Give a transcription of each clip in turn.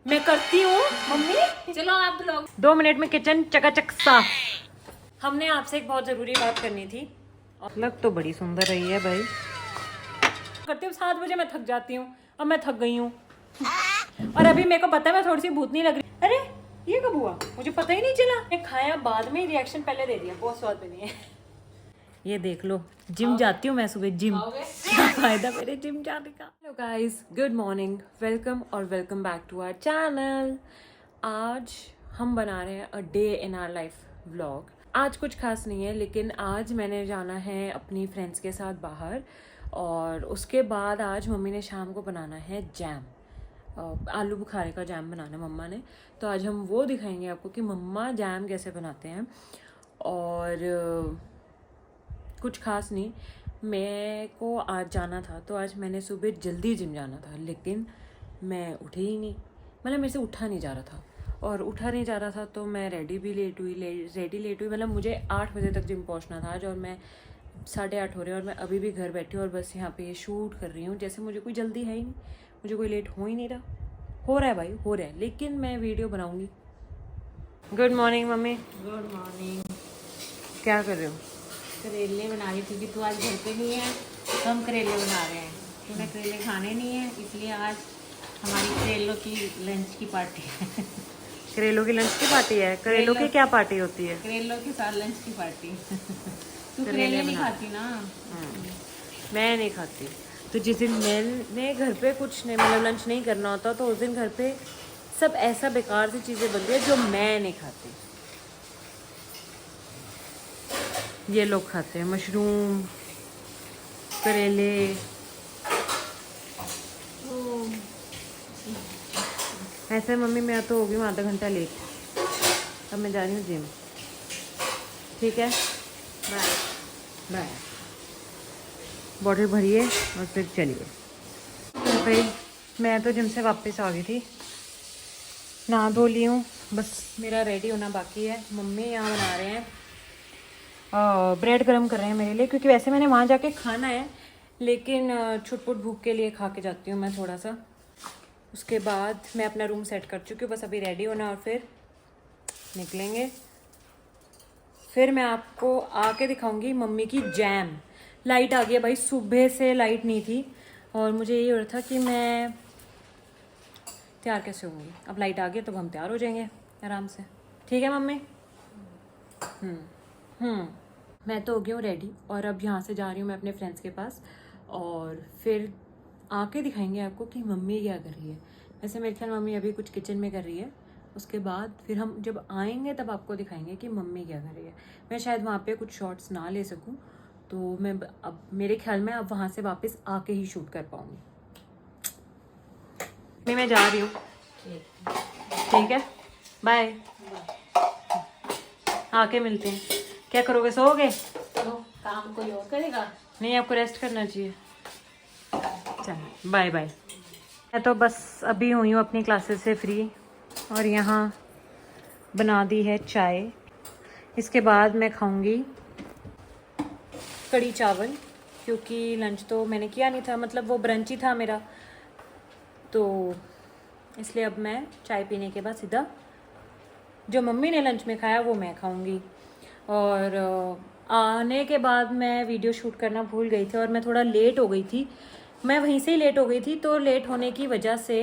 मैं करती हूँ मम्मी। चलो आप लोग 2 मिनट में किचन चकाचक साफ। हमने आपसे एक बहुत जरूरी बात करनी थी। और लग तो बड़ी सुंदर रही है भाई। करती हूँ 7 बजे मैं थक जाती हूँ। अब मैं थक गई हूँ और अभी मेरे को पता है मैं थोड़ी सी भूतनी लग रही। अरे ये कब हुआ, मुझे पता ही नहीं चला। मैं खाया बाद में, रिएक्शन पहले दे दिया। बहुत स्वाद बनी है। ये देख लो, जिम जाती हूँ मैं सुबह। जिम क्या फायदा मेरे जिम जाने का। Hello guys, good morning, welcome और welcome back to our channel. आज हम बना रहे हैं a day in our life vlog. आज कुछ खास नहीं है, लेकिन आज मैंने जाना है अपनी फ्रेंड्स के साथ बाहर। और उसके बाद आज मम्मी ने शाम को बनाना है जैम, आलू बुखारे का जैम बनाना मम्मा ने। तो आज हम वो दिखाएंगे आपको कि मम्मा जैम कैसे बनाते हैं। और कुछ खास नहीं, मेरे को आज जाना था तो आज मैंने सुबह जल्दी जिम जाना था, लेकिन मैं उठी ही नहीं। मतलब मेरे से उठा नहीं जा रहा था, और उठा नहीं जा रहा था तो मैं रेडी भी लेट हुई। मतलब मुझे 8 बजे तक जिम पहुंचना था आज, और मैं 8:30 हो रहे हैं और मैं अभी भी घर बैठी हूँ और बस यहाँ पे ये शूट कर रही हूँ। जैसे मुझे कोई जल्दी है ही नहीं, मुझे कोई लेट हो ही नहीं रहा। हो रहा है भाई, हो रहा है, लेकिन मैं वीडियो बनाऊँगी। Good morning mummy. Good morning. क्या कर रहे हो? करेले बना रही थी कि तू आज घर पे नहीं है तो हम करेले बना रहे हैं। तूने करेले खाने नहीं है, इसलिए आज हमारी करेलों की लंच की पार्टी है। करेलों की लंच की पार्टी है? करेलों की क्या पार्टी होती है? करेलों के साथ लंच की पार्टी। तू करेले नहीं खाती ना? मैं नहीं खाती। तो जिस दिन मैंने घर पे कुछ नहीं, मतलब लंच नहीं करना होता, तो उस दिन घर पे सब ऐसा बेकार सी चीज़ें बनती है जो मैं नहीं खाती। ये लोग खाते हैं मशरूम, करेले। ऐसे मम्मी मैं तो होगी मैं आधा घंटा लेट। अब मैं जा रही हूँ जिम। ठीक है, बाय बाय। बॉटल भरिए और फिर चलिए। तो भाई मैं तो जिम से वापस आ गई थी, नहा धो ली हूँ, बस मेरा रेडी होना बाकी है। मम्मी यहाँ बना रहे हैं, ब्रेड गरम कर रहे हैं मेरे लिए, क्योंकि वैसे मैंने वहाँ जाके खाना है, लेकिन छुटपुट भूख के लिए खा के जाती हूँ मैं थोड़ा सा। उसके बाद मैं अपना रूम सेट कर चुकी हूँ, बस अभी रेडी होना और फिर निकलेंगे। फिर मैं आपको आके दिखाऊंगी मम्मी की जैम। लाइट आ गई है भाई, सुबह से लाइट नहीं थी और मुझे ये हो रहा था कि मैं तैयार कैसे होंगी। अब लाइट आ गई तो हम तैयार हो जाएंगे आराम से। ठीक है मम्मी? मैं तो हो गई हूँ रेडी, और अब यहाँ से जा रही हूँ मैं अपने फ्रेंड्स के पास, और फिर आके दिखाएंगे आपको कि मम्मी क्या कर रही है। वैसे मेरे ख्याल मम्मी अभी कुछ किचन में कर रही है। उसके बाद फिर हम जब आएंगे तब आपको दिखाएंगे कि मम्मी क्या कर रही है। मैं शायद वहाँ पे कुछ शॉट्स ना ले सकूँ, तो मैं अब मेरे ख्याल में अब वहाँ से वापस आके ही शूट कर पाऊँगी। मैं जा रही हूँ। ठीक है, बाय। आके मिलते हैं। क्या करोगे, सोओगे? तो काम कोई और करेगा? नहीं, आपको रेस्ट करना चाहिए। चलो बाय बाय। मैं तो बस अभी हुई हूँ अपनी क्लासेस से फ्री, और यहाँ बना दी है चाय। इसके बाद मैं खाऊंगी कड़ी चावल, क्योंकि लंच तो मैंने किया नहीं था, मतलब वो ब्रंच ही था मेरा, तो इसलिए अब मैं चाय पीने के बाद सीधा जो मम्मी ने लंच में खाया वो मैं खाऊंगी। और आने के बाद मैं वीडियो शूट करना भूल गई थी और मैं थोड़ा लेट हो गई थी। मैं वहीं से ही लेट हो गई थी, तो लेट होने की वजह से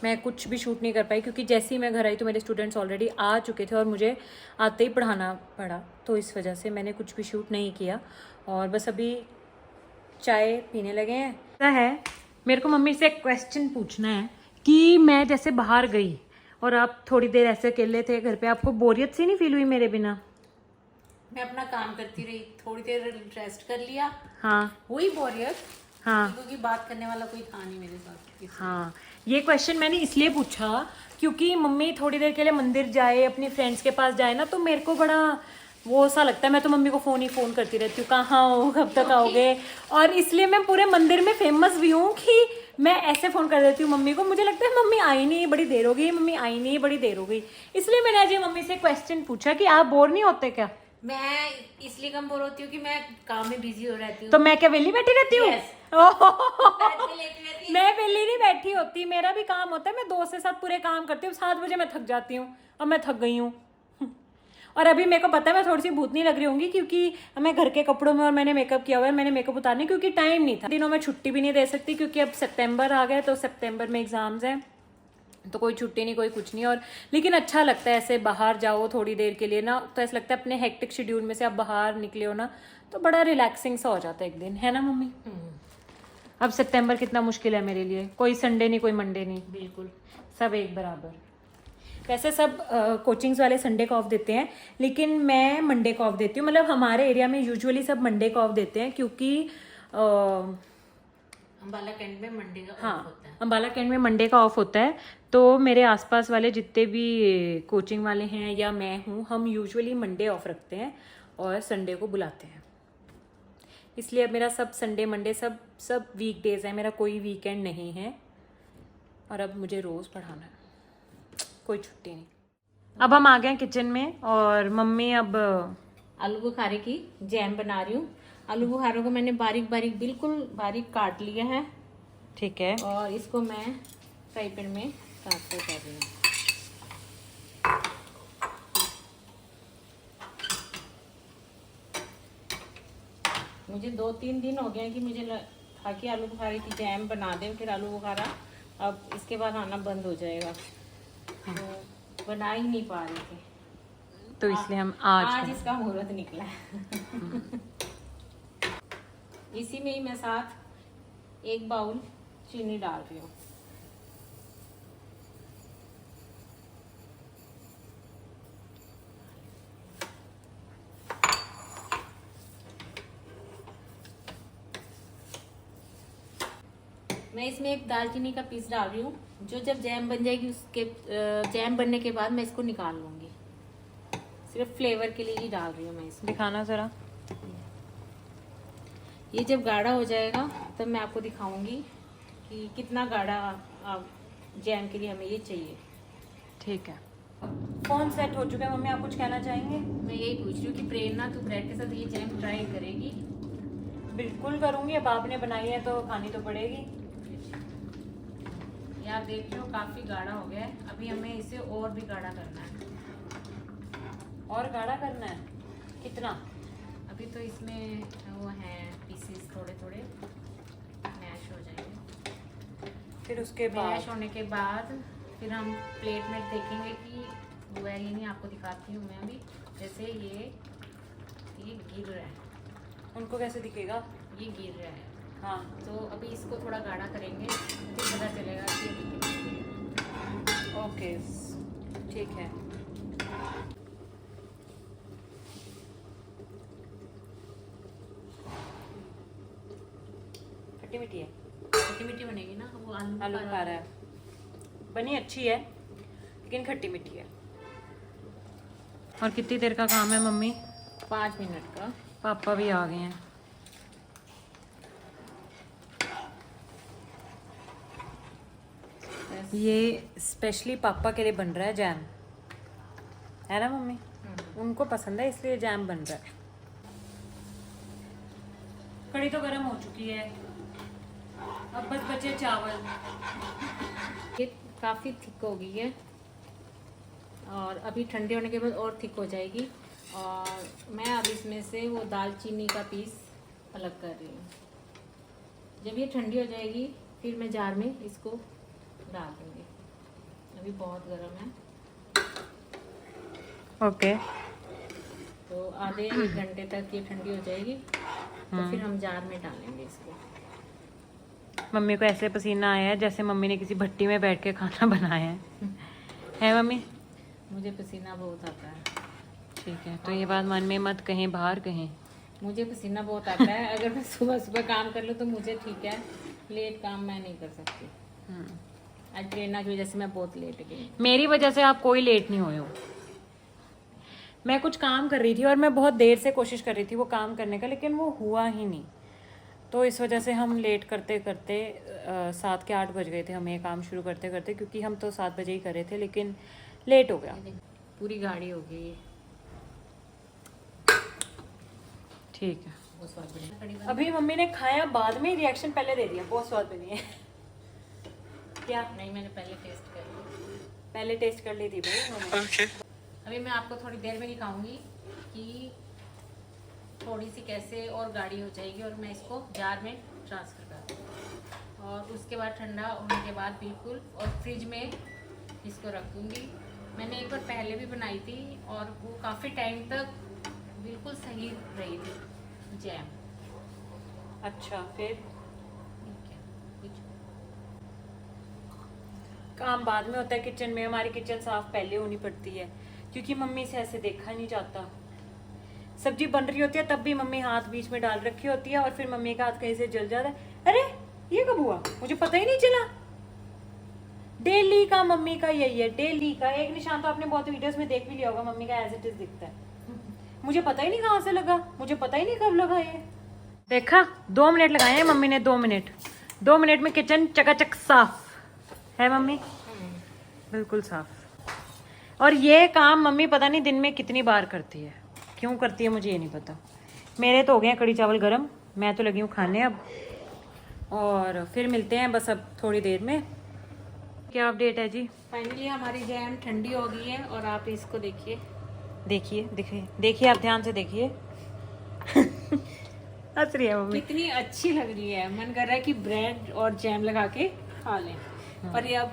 मैं कुछ भी शूट नहीं कर पाई, क्योंकि जैसे ही मैं घर आई तो मेरे स्टूडेंट्स ऑलरेडी आ चुके थे और मुझे आते ही पढ़ाना पड़ा, तो इस वजह से मैंने कुछ भी शूट नहीं किया। और बस अभी चाय पीने लगे हैं। ऐसा है, मेरे को मम्मी से एक क्वेश्चन पूछना है कि मैं जैसे बाहर गई और आप थोड़ी देर ऐसे अकेले थे घर पे, आपको बोरियत सी नहीं फील हुई मेरे बिना? मैं अपना काम करती रही, थोड़ी देर रेस्ट कर लिया। हाँ, वही बोरियत। हाँ, क्योंकि बात करने वाला कोई था नहीं मेरे साथ। हाँ। ये क्वेश्चन मैंने इसलिए पूछा क्योंकि मम्मी थोड़ी देर के लिए मंदिर जाए, अपनी फ्रेंड्स के पास जाए ना, तो मेरे को बड़ा वो सा लगता है। मैं तो मम्मी को फ़ोन करती रहती हूँ, कहाँ हो, कब तक आओगे। और इसलिए मैं पूरे मंदिर में फेमस भी हूँ कि मैं ऐसे फ़ोन कर देती हूँ मम्मी को। मुझे लगता है मम्मी आई नहीं, बड़ी देर हो गई, मम्मी आई नहीं, बड़ी देर हो गई। इसलिए मैंने आज ये मम्मी से क्वेश्चन पूछा कि आप बोर नहीं होते क्या? मैं इसलिए कम बोर होती हूँ कि मैं काम में बिजी हो रहती हूँ। तो मैं क्या वेली बैठी रहती हूँ? Yes. बैठ के लेटी रहती हूँ। मैं वेली नहीं बैठी होती, मेरा भी काम होता है। मैं 2 से 7 पूरे काम करती हूँ, 7 बजे मैं थक जाती हूँ। अब मैं थक गई हूँ। और अभी मेरे को पता है मैं थोड़ी सी भूतनी लग रही होंगी, क्योंकि मैं घर के कपड़ों में और मैंने मेकअप किया हुआ है। मैंने मेकअप उतारने क्योंकि टाइम नहीं था। दिनों में छुट्टी भी नहीं दे सकती क्योंकि अब सितंबर आ गया, तो सितंबर में एग्जाम्स हैं, तो कोई छुट्टी नहीं, कोई कुछ नहीं। और लेकिन अच्छा लगता है ऐसे बाहर जाओ थोड़ी देर के लिए ना, तो ऐसा लगता है अपने हेक्टिक शेड्यूल में से आप बाहर निकले हो ना, तो बड़ा रिलैक्सिंग सा हो जाता है एक दिन, है ना मम्मी? अब सितंबर कितना मुश्किल है मेरे लिए, कोई संडे नहीं, कोई मंडे नहीं, बिल्कुल सब एक बराबर। वैसे सब कोचिंग्स वाले संडे को ऑफ देते हैं, लेकिन मैं मंडे को ऑफ देती हूँ। मतलब हमारे एरिया में यूजुअली सब मंडे को ऑफ देते हैं, क्योंकि अम्बाला कैंट में मंडे का हाँ, ऑफ होता है। अम्बाला कैंट में मंडे का ऑफ होता है। तो मेरे आसपास वाले जितने भी कोचिंग वाले हैं या मैं हूँ, हम यूजुअली मंडे ऑफ रखते हैं और संडे को बुलाते हैं। इसलिए अब मेरा सब संडे मंडे सब वीकडेज है, मेरा कोई वीकेंड नहीं है। और अब मुझे रोज़ पढ़ाना है, कोई छुट्टी नहीं। अब हम आ गए हैं किचन में और मम्मी अब आलू बुखारे की जैम बना रही हूँ। आलू बुखारों को मैंने बारीक बारीक बिल्कुल बारीक काट लिया है, ठीक है, और इसको मैं फ्राई पैन में ट्रांसफर कर रही हूँ। मुझे 2-3 दिन हो गए हैं कि मुझे था कि आलू बुखारे की जैम बना दें, फिर आलू बुखारा अब इसके बाद आना बंद हो जाएगा, तो बना ही नहीं पा रहे थे, तो इसलिए हम आज इसका मुहूर्त निकला है। इसी में ही मैं साथ 1 बाउल चीनी डाल रही हूँ। मैं इसमें एक दालचीनी का पीस डाल रही हूँ, जो जब जैम बन जाएगी उसके जैम बनने के बाद मैं इसको निकाल लूँगी। सिर्फ फ्लेवर के लिए ही डाल रही हूँ मैं इसमें। दिखाना ज़रा। ये जब गाढ़ा हो जाएगा तब मैं आपको दिखाऊंगी कि कितना गाढ़ा जैम के लिए हमें ये चाहिए। ठीक है, फोन सेट हो चुका है। मम्मी आप कुछ कहना चाहेंगे? मैं यही पूछ रही हूँ कि प्रेरणा तू ब्रेड के साथ ये जैम ट्राई करेगी? बिल्कुल करूँगी, अब आपने बनाई है तो खानी तो पड़ेगी। यार देख लो काफ़ी गाढ़ा हो गया है, अभी हमें इसे और भी गाढ़ा करना है। और गाढ़ा करना है? कितना? अभी तो इसमें वो हैं पीसेस थोड़े थोड़े मैश हो जाएंगे। फिर उसके मैश बाद होने के बाद फिर हम प्लेट में देखेंगे कि वो है ये नहीं। आपको दिखाती हूँ मैं अभी, जैसे ये गिर रहा है, उनको कैसे दिखेगा? ये गिर रहा है। हाँ, तो अभी इसको थोड़ा गाढ़ा करेंगे, फिर पता चलेगा कि अभी कितना। ओके, ठीक है। खट्टी मीठी है? खट्टी मीठी बनेगी ना वो आलू खा रहा है, बनी अच्छी है लेकिन खट्टी मीठी है। और कितनी देर का काम है मम्मी? 5 मिनट का। पापा भी आ गए हैं। ये स्पेशली पापा के लिए बन रहा है जैम, है ना मम्मी? उनको पसंद है इसलिए जैम बन रहा है। कढ़ी तो गर्म हो चुकी है, अब बस बचे चावल। ये काफ़ी थिक हो गई है और अभी ठंडे होने के बाद और थिक हो जाएगी। और मैं अब इसमें से वो दालचीनी का पीस अलग कर रही हूँ। जब ये ठंडी हो जाएगी फिर मैं जार में इसको डाल दूँगी। अभी बहुत गर्म है। ओके, तो आधे 1 घंटे तक ये ठंडी हो जाएगी, तो फिर हम जार में डालेंगे इसको। मम्मी को ऐसे पसीना आया है जैसे मम्मी ने किसी भट्टी में बैठ के खाना बनाया है मम्मी? मुझे पसीना बहुत आता है। ठीक है, तो ये बात मन में मत कहें, बाहर कहें। मुझे पसीना बहुत आता है। अगर मैं सुबह सुबह काम कर लूँ तो मुझे ठीक है, लेट काम मैं नहीं कर सकती। आज प्रेरणा की वजह से मैं बहुत लेट गई। मेरी वजह से आप कोई लेट नहीं हुए हो। मैं कुछ काम कर रही थी और मैं बहुत देर से कोशिश कर रही थी वो काम करने का, लेकिन वो हुआ ही नहीं। तो इस वजह से हम लेट करते करते 7 के 8 बज गए थे हमें काम शुरू करते करते, क्योंकि हम तो 7 बजे ही कर रहे थे, लेकिन लेट हो गया। पूरी गाड़ी हो गई। ठीक है। बहुत स्वाद बनेगा कड़ी बन। अभी मम्मी ने खाया, बाद में रिएक्शन पहले दे दिया, बहुत स्वाद बनी है। क्या? नहीं, मैंने पहले टेस्ट कर लिया। पहले टेस्ट कर ली थी भाई उन्होंने। अभी मैं आपको थोड़ी देर में दिखाऊंगी कि थोड़ी सी कैसे और गाढ़ी हो जाएगी, और मैं इसको जार में ट्रांसफ़र कर दूँ, और उसके बाद ठंडा होने के बाद बिल्कुल और फ्रिज में इसको रख दूँगी। मैंने एक बार पहले भी बनाई थी और वो काफ़ी टाइम तक बिल्कुल सही रही थी जैम। अच्छा, फिर ठीक है, कुछ काम बाद में होता है किचन में। हमारी किचन साफ पहले होनी पड़ती है, क्योंकि मम्मी से ऐसे देखा नहीं जाता। सब्जी बन रही होती है तब भी मम्मी हाथ बीच में डाल रखी होती है, और फिर मम्मी का हाथ कहीं से जल जाता है। अरे ये कब हुआ, मुझे पता ही नहीं चला। डेली का मम्मी का यही है, डेली का। एक निशान तो आपने बहुत वीडियोस में देख भी लिया होगा, मम्मी का एज इट इज दिखता है। मुझे पता ही नहीं कहाँ से लगा, मुझे पता ही नहीं कब लगा ये। देखा, 2 मिनट लगाए हैं मम्मी ने, 2 मिनट। 2 मिनट में किचन चकाचक साफ है मम्मी, बिल्कुल साफ। और ये काम मम्मी पता नहीं दिन में कितनी बार करती है, क्यों करती है मुझे ये नहीं पता। मेरे तो हो गए हैं कड़ी चावल गरम, मैं तो लगी हूँ खाने अब, और फिर मिलते हैं बस अब थोड़ी देर में। क्या अपडेट है जी? फाइनली हमारी जैम ठंडी हो गई है, और आप इसको देखिए। देखिए देखिए देखिए, आप ध्यान से देखिए। हंस रही है मम्मी। कितनी अच्छी लग रही है, मन कर रहा है कि ब्रेड और जैम लगा के खा लें। पर ये अब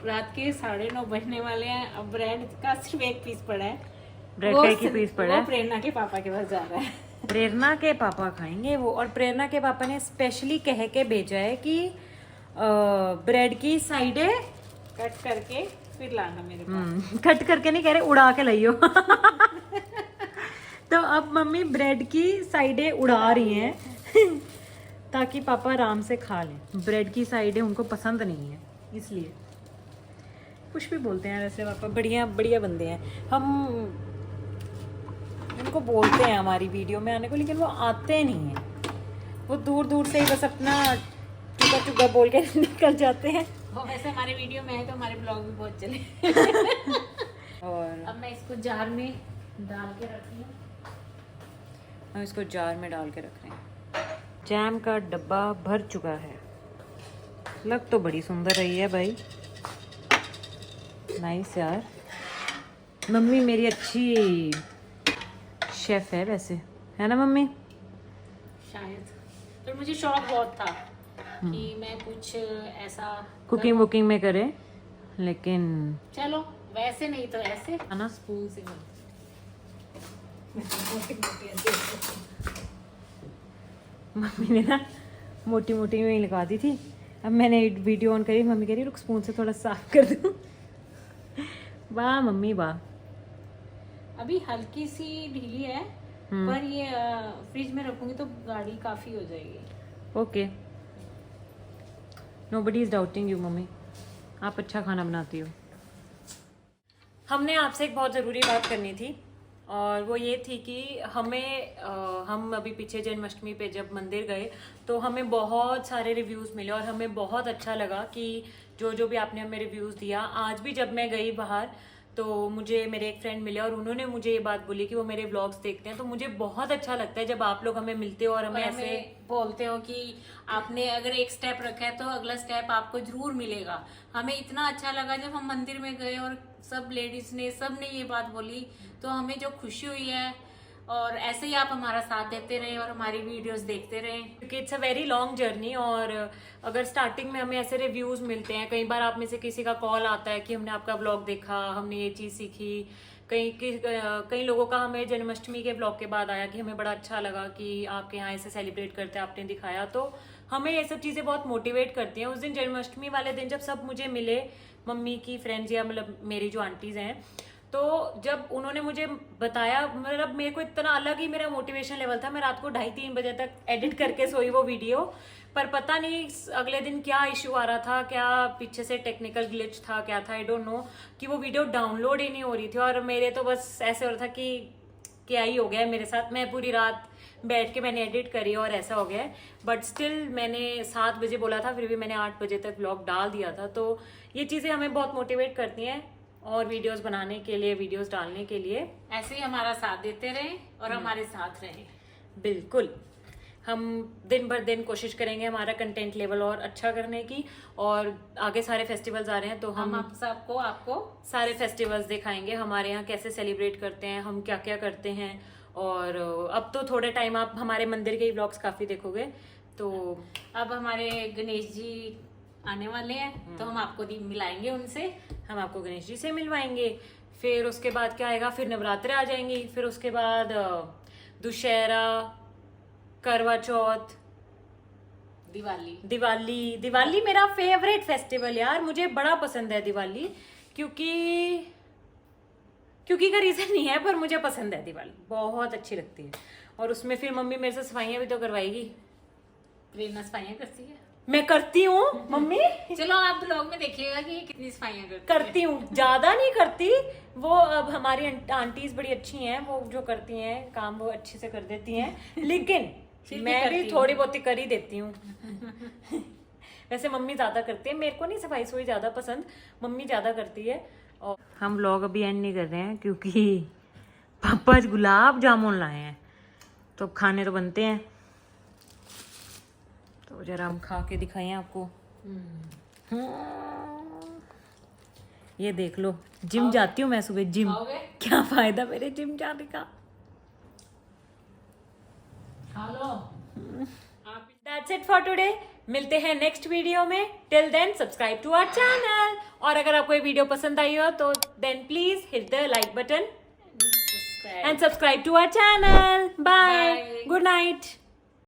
रात के 9:30 बजने वाले हैं, अब ब्रेड का सिर्फ एक पीस पड़ा है। ब्रेड वो का एक ही पीस पड़ा है। वो प्रेरणा के पापा के पास जा रहा है। प्रेरणा के पापा खाएंगे वो, और प्रेरणा के पापा ने स्पेशली कह के भेजा है कि ब्रेड की साइडें कट करके फिर लाना मेरे पास। कट करके नहीं कह रहे, उड़ा के लाइयो। तो अब मम्मी ब्रेड की साइडें उड़ा रही हैं ताकि पापा आराम से खा लें। ब्रेड की साइडें उनको पसंद नहीं है, इसलिए। कुछ भी बोलते हैं वैसे पापा, बढ़िया बढ़िया बंदे हैं। हम उनको बोलते हैं हमारी वीडियो में आने को, लेकिन वो आते नहीं हैं। वो दूर दूर से ही बस अपना चुका चुका बोल के निकल जाते हैं। वो वैसे हमारे वीडियो में है तो हमारे ब्लॉग भी बहुत चले। और अब मैं इसको जार में डाल के रखती हूँ। हम इसको जार में डाल के रख रहे हैं। जैम का डब्बा भर चुका है। लग तो बड़ी सुंदर रही है भाई, नाइस यार। मम्मी मेरी अच्छी शेफ है वैसे, है ना मम्मी? शायद। पर मुझे शौक बहुत था कि मैं कुछ ऐसा कुकिंग वुकिंग में करे, लेकिन चलो वैसे नहीं तो ऐसे है ना। स्पून से मम्मी ने ना मोटी मोटी में ही लगा दी थी। अब मैंने वीडियो ऑन करी, मम्मी कह रही रुक स्पून से थोड़ा साफ कर दूं। वाह मम्मी वाह। अभी हल्की सी ढीली है, पर ये फ्रिज में रखूंगी तो गाढ़ी काफी हो जाएगी। Okay, nobody is doubting you mummy, आप अच्छा खाना बनाती हो। हमने आपसे एक बहुत ज़रूरी बात करनी थी, और वो ये थी कि हम अभी पीछे जन्माष्टमी पे जब मंदिर गए तो हमें बहुत सारे रिव्यूज़ मिले, और हमें बहुत अच्छा लगा कि जो भी आपने हमें रिव्यूज़ दिया। आज भी जब मैं गई बाहर तो मुझे मेरे एक फ्रेंड मिले और उन्होंने मुझे ये बात बोली कि वो मेरे व्लॉग्स देखते हैं। तो मुझे बहुत अच्छा लगता है जब आप लोग हमें मिलते हो और हमें ऐसे बोलते हो कि आपने अगर एक स्टेप रखा है तो अगला स्टेप आपको जरूर मिलेगा। हमें इतना अच्छा लगा जब हम मंदिर में गए और सब लेडीज ने सब ने ये बात बोली, तो हमें जो खुशी हुई है। और ऐसे ही आप हमारा साथ देते रहे और हमारी वीडियोस देखते रहे, क्योंकि it's a very long journey. और अगर स्टार्टिंग में हमें ऐसे रिव्यूज मिलते हैं, कई बार आप में से किसी का कॉल आता है कि हमने आपका व्लॉग देखा, हमने ये चीज़ सीखी। कई लोगों का हमें जन्माष्टमी के व्लॉग के बाद आया कि हमें बड़ा अच्छा लगा कि आपके यहाँ ऐसे सेलिब्रेट करते हैं, आपने दिखाया। तो हमें ये सब चीज़ें बहुत मोटिवेट करती हैं। उस दिन जन्माष्टमी वाले दिन जब सब मुझे मिले, मम्मी की फ्रेंड्स या मतलब मेरी जो आंटीज़ हैं, तो जब उन्होंने मुझे बताया, मतलब मेरे को इतना अलग ही मेरा मोटिवेशन लेवल था। मैं रात को 2:30-3 बजे तक एडिट करके सोई वो वीडियो, पर पता नहीं अगले दिन क्या इशू आ रहा था, क्या पीछे से टेक्निकल ग्लिच था, क्या था, आई डोंट नो, कि वो वीडियो डाउनलोड ही नहीं हो रही थी। और मेरे तो बस ऐसे हो रहा था कि क्या ही हो गया है मेरे साथ। मैं पूरी रात बैठ के मैंने एडिट करी और ऐसा हो गया है। बट स्टिल मैंने 7 बजे बोला था, फिर भी मैंने 8 बजे तक व्लॉग डाल दिया था। तो ये चीज़ें हमें बहुत मोटिवेट करती हैं और वीडियोस बनाने के लिए, वीडियोस डालने के लिए। ऐसे ही हमारा साथ देते रहे और हमारे साथ रहे। बिल्कुल, हम दिन भर दिन कोशिश करेंगे हमारा कंटेंट लेवल और अच्छा करने की, और आगे सारे फेस्टिवल्स आ रहे हैं तो हम हम आप सबको आपको सारे फेस्टिवल्स दिखाएंगे, हमारे यहाँ कैसे सेलिब्रेट करते हैं, हम क्या क्या करते हैं। और अब तो थोड़े टाइम आप हमारे मंदिर के ही व्लॉग्स काफ़ी देखोगे, तो अब हमारे गणेश जी आने वाले हैं तो हम आपको मिलाएंगे उनसे। हम आपको गणेश जी से मिलवाएंगे। फिर उसके बाद क्या आएगा, फिर नवरात्रे आ जाएंगी, फिर उसके बाद दुशहरा, करवा चौथ, दिवाली मेरा फेवरेट फेस्टिवल यार, मुझे बड़ा पसंद है दिवाली। क्योंकि का रीजन नहीं है, पर मुझे पसंद है दिवाली, बहुत अच्छी लगती है। और उसमें फिर मम्मी मेरे से सफाइयाँ भी तो करवाएगी। प्रेरणा सफाइयाँ करती है, मैं करती हूँ मम्मी। चलो आप ब्लॉग में देखिएगा कि कितनी सफाइयाँ करती हूँ, ज्यादा नहीं करती। वो अब हमारी आंटीज बड़ी अच्छी हैं, वो जो करती हैं काम वो अच्छे से कर देती हैं, लेकिन मैं भी थोड़ी बहुत कर ही देती हूँ। वैसे मम्मी ज्यादा करती है, मेरे को नहीं सफाई सुई ज्यादा पसंद, मम्मी ज्यादा करती है। और हम व्लॉग अभी एंड नहीं कर रहे हैं क्योंकि पापा आज गुलाब जामुन लाए हैं, तो खाने तो बनते हैं। तो जरा हम खा के दिखाएं आपको। ये देख लो, जिम जाती हूँ मैं सुबह, जिम। क्या फायदा मेरे जिम जाने का। That's it for today. मिलते हैं नेक्स्ट वीडियो में। Till then subscribe to our channel. और अगर आपको ये वीडियो पसंद आई हो तो then please hit the like button and subscribe to our channel. Bye, good night.